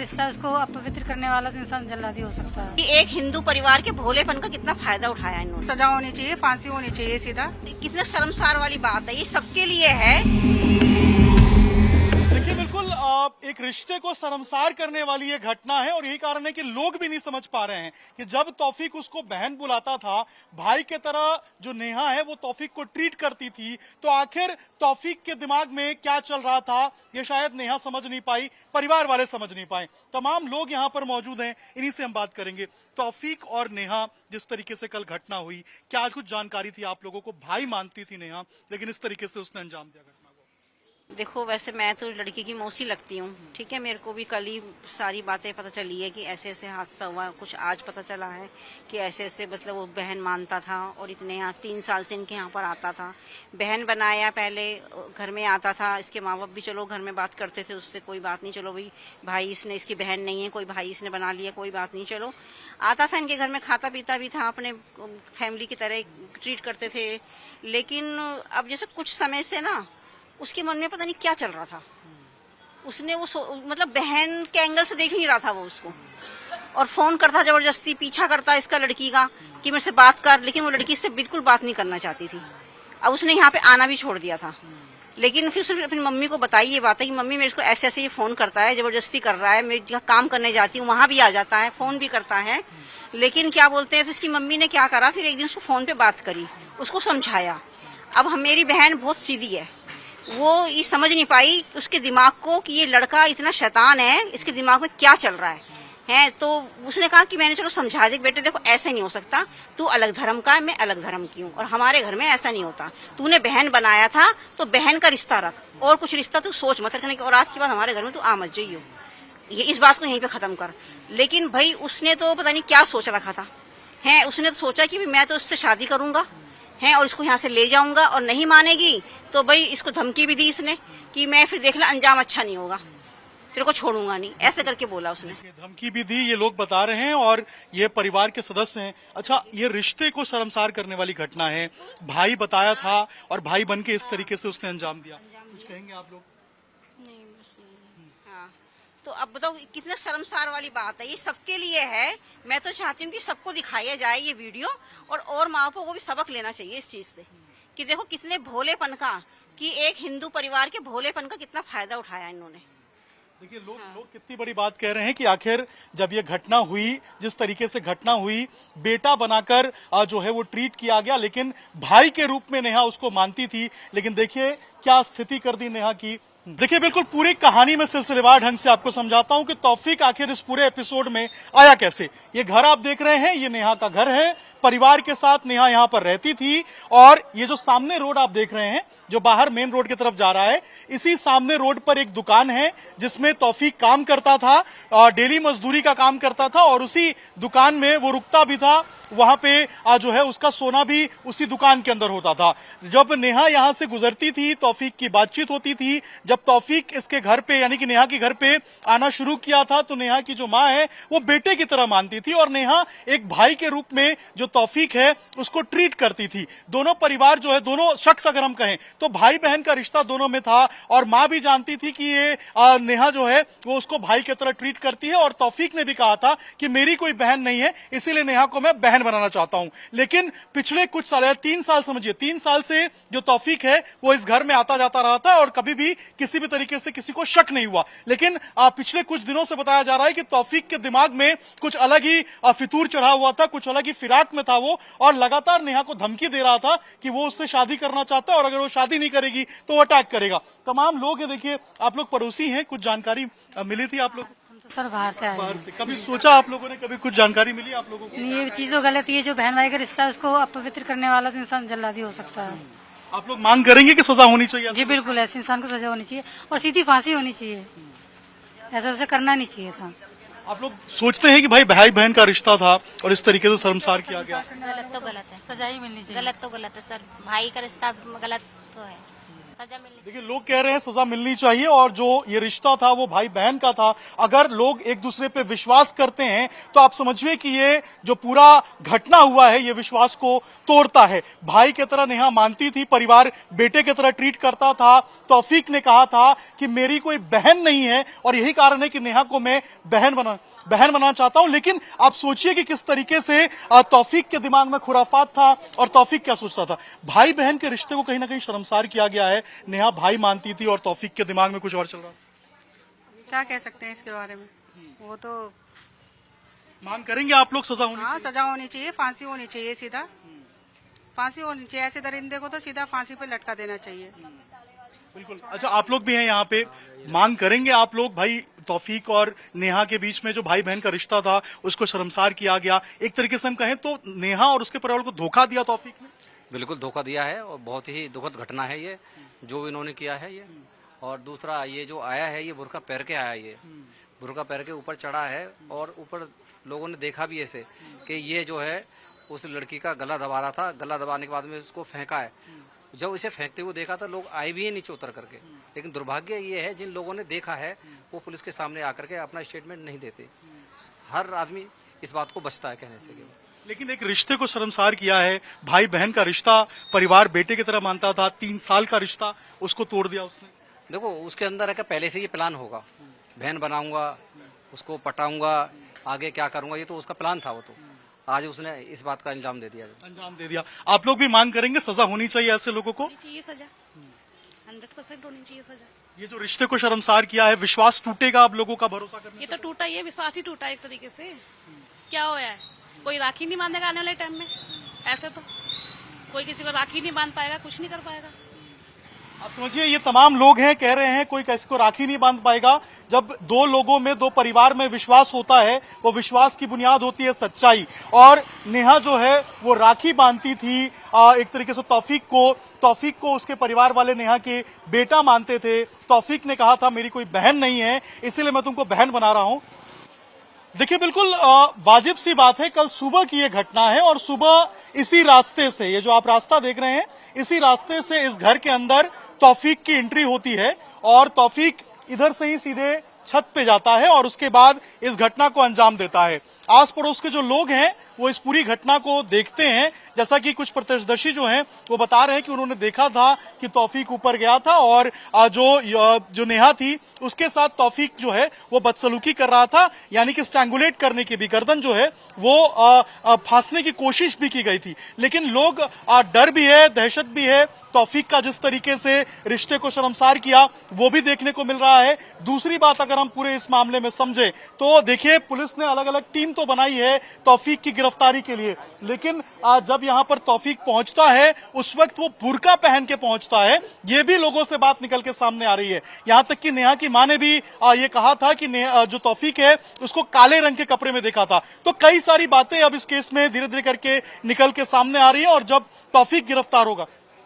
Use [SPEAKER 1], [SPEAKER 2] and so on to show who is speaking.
[SPEAKER 1] रिश्ता है उसको अपवित्र करने वाला तो इंसान जल्लादी हो सकता है।
[SPEAKER 2] कि एक हिंदू परिवार के भोलेपन का कितना फायदा उठाया इन्होंने।
[SPEAKER 3] सजा होनी चाहिए, फांसी होनी चाहिए सीधा।
[SPEAKER 2] कितने शर्मसार वाली बात है, ये सबके लिए है।
[SPEAKER 4] देखिए बिल्कुल एक रिश्ते को शर्मसार करने वाली ये घटना है और यही कारण है कि लोग भी नहीं समझ पा रहे हैं कि जब तौफीक उसको बहन बुलाता था, भाई के तरह जो नेहा है वो तौफीक को ट्रीट करती थी, तो आखिर तौफीक के दिमाग में क्या चल रहा था ये शायद नेहा समझ नहीं पाई, परिवार वाले समझ नहीं पाए। तमाम लोग यहाँ पर मौजूद हैं, इन्हीं से हम बात करेंगे। तौफीक और नेहा जिस तरीके से कल घटना हुई, क्या आज कुछ जानकारी थी आप लोगों को? भाई मानती थी नेहा, लेकिन इस तरीके से उसने अंजाम दिया घटना को।
[SPEAKER 2] देखो वैसे मैं तो लड़की की मौसी लगती हूँ, ठीक है। मेरे को भी कल ही सारी बातें पता चली है कि ऐसे ऐसे हादसा हुआ। कुछ आज पता चला है कि ऐसे ऐसे मतलब वो बहन मानता था और इतने यहाँ 3 साल से इनके यहाँ पर आता था, बहन बनाया, पहले घर में आता था। इसके माँ बाप भी चलो घर में बात करते थे, उससे कोई बात नहीं, चलो भाई इसने, इसकी बहन नहीं है, कोई भाई इसने बना लिया, कोई बात नहीं, चलो आता था इनके घर में, खाता पीता भी था, अपने फैमिली की तरह ट्रीट करते थे। लेकिन अब जैसे कुछ समय से ना उसके मन में पता नहीं क्या चल रहा था। उसने वो मतलब बहन के एंगल से देख ही नहीं रहा था वो उसको, और फोन करता, जबरदस्ती पीछा करता इसका लड़की का कि मेरे से बात कर, लेकिन वो लड़की से बिल्कुल बात नहीं करना चाहती थी। अब उसने यहाँ पे आना भी छोड़ दिया था। लेकिन फिर उसने अपनी मम्मी को बताई ये बात है कि मम्मी मेरे को ऐसे ऐसे ये फोन करता है, जबरदस्ती कर रहा है, मैं जहाँ काम करने जाती हूँ वहां भी आ जाता है, फोन भी करता है। लेकिन क्या बोलते हैं, फिर उसकी मम्मी ने क्या करा, फिर एक दिन उसको फोन पे बात करी, उसको समझाया। अब मेरी बहन बहुत सीधी है, वो ये समझ नहीं पाई उसके दिमाग को कि ये लड़का इतना शैतान है, इसके दिमाग में क्या चल रहा है। तो उसने कहा कि मैंने चलो समझा दे, बेटे देखो ऐसे नहीं हो सकता, तू अलग धर्म का है, मैं अलग धर्म की हूँ, और हमारे घर में ऐसा नहीं होता। तूने बहन बनाया था तो बहन का रिश्ता रख, और कुछ रिश्ता तू सोच मत रखने की, और आज के बाद हमारे घर में तू आ मत जाइयो, ये इस बात को यहीं पे खत्म कर। लेकिन भाई उसने तो पता नहीं क्या सोच रखा था, है उसने तो सोचा कि मैं तो इससे शादी करूंगा है और इसको यहाँ से ले जाऊंगा, और नहीं मानेगी तो भाई इसको धमकी भी दी इसने कि मैं फिर देख ला अंजाम अच्छा नहीं होगा, तेरे को छोड़ूंगा नहीं, ऐसे करके बोला उसने।
[SPEAKER 4] धमकी भी दी, ये लोग बता रहे हैं और ये परिवार के सदस्य हैं। अच्छा, ये रिश्ते को शर्मसार करने वाली घटना है। भाई बताया था और भाई बन के इस तरीके से उसने अंजाम दिया, कुछ कहेंगे आप लोग?
[SPEAKER 2] हाँ, तो अब बताओ कितने शर्मसार वाली बात है, ये सबके लिए है। मैं तो चाहती हूँ कि सबको दिखाया जाए ये वीडियो, और माँ बापों को भी सबक लेना चाहिए इस चीज से कि देखो कितने भोलेपन का, कि एक हिंदू परिवार के भोलेपन का कितना फायदा उठाया इन्होंने।
[SPEAKER 4] देखिए लोग कितनी बड़ी बात कह रहे हैं कि आखिर जब ये घटना हुई, जिस तरीके से घटना हुई, बेटा बनाकर जो है वो ट्रीट किया गया, लेकिन भाई के रूप में नेहा उसको मानती थी। लेकिन देखिए क्या स्थिति कर दी नेहा की। देखिए बिल्कुल पूरी कहानी में सिलसिलेवार ढंग से आपको समझाता हूं कि तौफीक आखिर इस पूरे एपिसोड में आया कैसे। ये घर आप देख रहे हैं, ये नेहा का घर है, परिवार के साथ नेहा यहाँ पर रहती थी। और ये जो सामने रोड आप देख रहे हैं, जो बाहर मेन रोड की तरफ जा रहा है, इसी सामने रोड पर एक दुकान है जिसमें तौफीक काम करता था, और डेली मजदूरी का काम करता था, और उसी दुकान में वो रुकता भी था। वहां पे जो है उसका सोना भी उसी दुकान के अंदर होता था। जब नेहा यहाँ से गुजरती थी, तौफीक की बातचीत होती थी। जब तौफीक इसके घर पे यानी कि नेहा के घर पे आना शुरू किया था, तो नेहा की जो माँ है वो बेटे की तरह मानती थी, और नेहा एक भाई के रूप में जो तौफीक है उसको ट्रीट करती थी। दोनों परिवार जो है, दोनों शख्स अगर हम कहें तो भाई बहन का रिश्ता दोनों में था, और माँ भी जानती थी कि ये नेहा जो है वो उसको भाई की तरह ट्रीट करती है। और तौफीक ने भी कहा था कि मेरी कोई बहन नहीं है, इसीलिए नेहा को मैं बहन बनाना चाहता हूं। लेकिन पिछले कुछ साल, 3 साल समझिए, 3 साल से जो तौफीक है वो इस घर में आता जाता रहा था, और कभी भी किसी भी तरीके से किसी को शक नहीं हुआ। लेकिन पिछले कुछ दिनों से बताया जा रहा है कि तौफीक के दिमाग में कुछ अलग ही फितूर चढ़ा हुआ था, कुछ अलग ही फिराक में था वो, और लगातार नेहा को धमकी दे रहा था कि वो उससे शादी करना चाहता है, और अगर वो शादी नहीं करेगी तो वो अटैक करेगा। तमाम लोग हैं, देखिए आप लोग पड़ोसी हैं, कुछ जानकारी मिली थी आप लोग?
[SPEAKER 1] तो सर बाहर से आए
[SPEAKER 4] बाहर से कभी सोचा आप लोगों ने, कभी कुछ जानकारी मिली आप लोगों को?
[SPEAKER 1] नहीं, ये चीज तो गलत ही है। जो बहन भाई का रिश्ता है उसको अपवित्र करने वाला तो इंसान जल्लादी हो सकता है।
[SPEAKER 4] आप लोग मांग करेंगे कि सजा होनी चाहिए?
[SPEAKER 1] जी बिल्कुल, ऐसे इंसान को सजा होनी चाहिए और सीधी फांसी होनी चाहिए। ऐसा उसे करना नहीं चाहिए था।
[SPEAKER 4] आप लोग सोचते हैं कि भाई बहन का रिश्ता था और इस तरीके से शर्मसार किया गया?
[SPEAKER 5] गलत तो गलत है,
[SPEAKER 1] सजा ही मिलनी चाहिए।
[SPEAKER 5] गलत तो गलत है सर, भाई का रिश्ता गलत तो है। सजा मिलनी।
[SPEAKER 4] देखिए, लोग कह रहे हैं सजा मिलनी चाहिए और जो ये रिश्ता था वो भाई बहन का था। अगर लोग एक दूसरे पे विश्वास करते हैं तो आप समझिए कि ये जो पूरा घटना हुआ है ये विश्वास को तोड़ता है। भाई की तरह नेहा मानती थी, परिवार बेटे की तरह ट्रीट करता था। तौफीक ने कहा था कि मेरी कोई बहन नहीं है और यही कारण है कि नेहा को मैं बहन बनाना चाहता हूं। लेकिन आप सोचिए कि किस तरीके से तौफीक के दिमाग में खुराफात था और तौफीक क्या सोचता था। भाई बहन के रिश्ते को कहीं ना कहीं शर्मसार किया गया है। नेहा भाई मानती थी और तौफीक के दिमाग में कुछ और चल रहा।
[SPEAKER 3] क्या कह सकते हैं इसके बारे में? वो तो
[SPEAKER 4] मांग करेंगे आप लोग सजा होनी?
[SPEAKER 3] हाँ, सजा होनी चाहिए, फांसी होनी चाहिए, सीधा फांसी होनी चाहिए। ऐसे दरिंदे को तो सीधा फांसी पे लटका देना चाहिए।
[SPEAKER 4] बिल्कुल। अच्छा, आप लोग भी हैं यहाँ पे, मांग करेंगे आप लोग भाई तौफीक और नेहा के बीच में जो भाई बहन का रिश्ता था उसको शर्मसार किया गया, एक तरीके से हम कहें तो नेहा और उसके परिवार को धोखा दिया तौफीक ने?
[SPEAKER 6] बिल्कुल धोखा दिया है और बहुत ही दुखद घटना है ये जो इन्होंने किया है ये। और दूसरा ये जो आया है ये बुर्का पहन के आया, ये बुर्का पहन के ऊपर चढ़ा है और ऊपर लोगों ने देखा भी ऐसे कि ये जो है उस लड़की का गला दबा रहा था। गला दबाने के बाद में इसको फेंका है। जब इसे फेंकते हुए देखा तो लोग आए भी हैं नीचे उतर करके, लेकिन दुर्भाग्य ये है जिन लोगों ने देखा है वो पुलिस के सामने आकर के अपना स्टेटमेंट नहीं देते। हर आदमी इस बात को बचता है कहने से।
[SPEAKER 4] लेकिन एक रिश्ते को शर्मसार किया है। भाई बहन का रिश्ता परिवार बेटे की तरह मानता था, 3 साल का रिश्ता उसको तोड़ दिया उसने।
[SPEAKER 6] देखो उसके अंदर है कि पहले से ये प्लान होगा, बहन बनाऊंगा, उसको पटाऊंगा, आगे क्या करूंगा, ये तो उसका प्लान था। वो तो आज उसने इस बात का अंजाम दे दिया। आप लोग भी मांग करेंगे सजा होनी चाहिए ऐसे लोगों को?
[SPEAKER 5] चाहिए सजा, 100% होनी चाहिए सजा।
[SPEAKER 4] ये जो रिश्ते को शर्मसार किया है, विश्वास टूटेगा आप लोगों का भरोसा करने?
[SPEAKER 5] ये तो टूटा, ये विश्वास ही टूटा एक तरीके से। क्या होया है, कोई राखी नहीं बांधेगा आने वाले टाइम में। ऐसे तो कोई किसी को राखी नहीं बांध पाएगा, कुछ नहीं कर पाएगा।
[SPEAKER 4] आप समझिए, ये तमाम लोग हैं, कह रहे हैं कोई किसी को राखी नहीं बांध पाएगा। जब दो लोगों में, दो परिवार में विश्वास होता है, वो विश्वास की बुनियाद होती है सच्चाई। और नेहा जो है वो राखी बांधती थी एक तरीके से तौफीक को उसके परिवार वाले नेहा के बेटा मानते थे। तौफीक ने कहा था मेरी कोई बहन नहीं है, इसीलिए मैं तुमको बहन बना रहा हूं। देखिए, बिल्कुल वाजिब सी बात है, कल सुबह की ये घटना है और सुबह इसी रास्ते से, ये जो आप रास्ता देख रहे हैं, इसी रास्ते से इस घर के अंदर तौफीक की एंट्री होती है और तौफीक इधर से ही सीधे छत पे जाता है और उसके बाद इस घटना को अंजाम देता है। आस पड़ोस के जो लोग हैं वो इस पूरी घटना को देखते हैं। जैसा कि कुछ प्रत्यक्षदर्शी जो हैं वो बता रहे हैं कि उन्होंने देखा था कि तौफीक ऊपर गया था और जो नेहा थी उसके साथ तौफीक जो है वो बदसलूकी कर रहा था, यानी कि स्ट्रैंगुलेट करने की भी, गर्दन जो है वो फांसने की कोशिश भी की गई थी। लेकिन लोग डर भी है, दहशत भी है। तौफीक का जिस तरीके से रिश्ते को शर्मसार किया वो भी देखने को मिल रहा है। दूसरी बात, अगर हम पूरे इस मामले में समझे तो देखिए, पुलिस ने अलग अलग टीम तो बनाई है तौफीक की गिरफ्तारी के लिए, लेकिन जब यहां पर तौफीक पहुंचता है उस वक्त वो बुर्का पहन के पहुंचता है। ये भी लोगों से बात निकल के सामने आ रही है। यहां तक कि नेहा की मां ने भी ये कहा था कि जो तौफीक है उसको काले रंग के कपड़े में देखा था। तो कई सारी बातें अब इस केस में धीरे धीरे करके निकल के सामने आ रही है और जब तौफीक गिरफ्तार होगा